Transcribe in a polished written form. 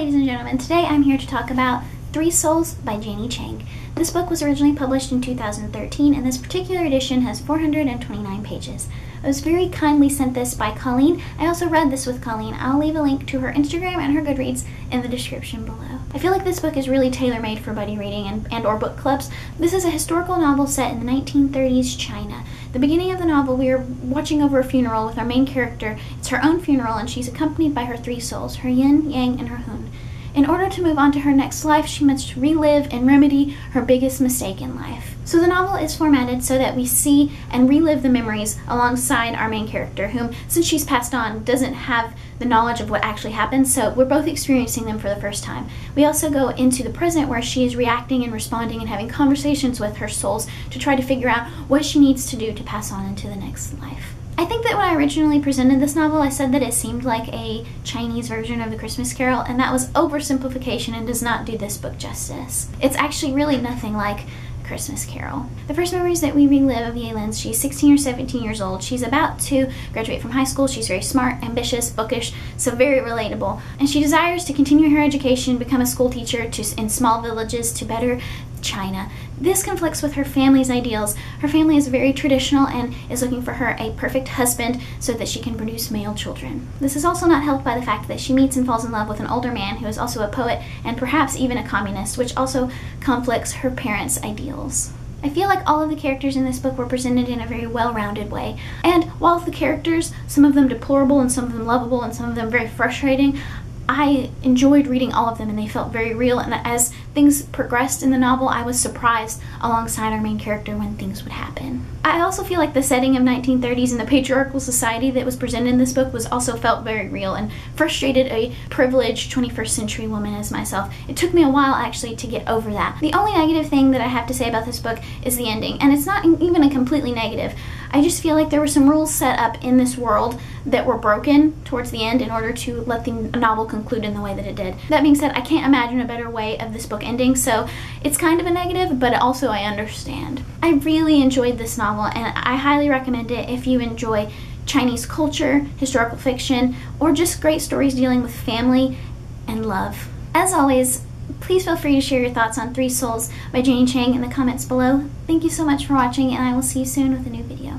ladies and gentlemen, today I'm here to talk about Three Souls by Janie Chang. This book was originally published in 2013 and this particular edition has 429 pages. I was very kindly sent this by Colleen. I also read this with Colleen. I'll leave a link to her Instagram and her Goodreads in the description below. I feel like this book is really tailor-made for buddy reading and or book clubs. This is a historical novel set in the 1930s China. The beginning of the novel, we are watching over a funeral with our main character. It's her own funeral and she's accompanied by her three souls, her yin, yang, and her hun. In order to move on to her next life, she must relive and remedy her biggest mistake in life. So the novel is formatted so that we see and relive the memories alongside our main character, whom, since she's passed on, doesn't have the knowledge of what actually happened, so we're both experiencing them for the first time. We also go into the present where she is reacting and responding and having conversations with her souls to try to figure out what she needs to do to pass on into the next life. I think that when I originally presented this novel, I said that it seemed like a Chinese version of The Christmas Carol, and that was oversimplification and does not do this book justice. It's actually really nothing like A Christmas Carol. The first memories that we relive of Yalin's, she's 16 or 17 years old. She's about to graduate from high school. She's very smart, ambitious, bookish, so very relatable. And she desires to continue her education, become a school teacher in small villages to better China. This conflicts with her family's ideals. Her family is very traditional and is looking for her a perfect husband so that she can produce male children. This is also not helped by the fact that she meets and falls in love with an older man who is also a poet and perhaps even a communist, which also conflicts her parents' ideals. I feel like all of the characters in this book were presented in a very well-rounded way. And while the characters, some of them deplorable and some of them lovable and some of them very frustrating, I enjoyed reading all of them and they felt very real, and as things progressed in the novel, I was surprised alongside our main character when things would happen. I also feel like the setting of 1930s and the patriarchal society that was presented in this book was also felt very real and frustrated a privileged 21st century woman as myself. It took me a while actually to get over that. The only negative thing that I have to say about this book is the ending, and it's not even a completely negative. I just feel like there were some rules set up in this world that were broken towards the end in order to let the novel conclude in the way that it did. That being said, I can't imagine a better way of this book ending, so it's kind of a negative, but also I understand. I really enjoyed this novel and I highly recommend it if you enjoy Chinese culture, historical fiction, or just great stories dealing with family and love. As always, please feel free to share your thoughts on Three Souls by Janie Chang in the comments below. Thank you so much for watching and I will see you soon with a new video.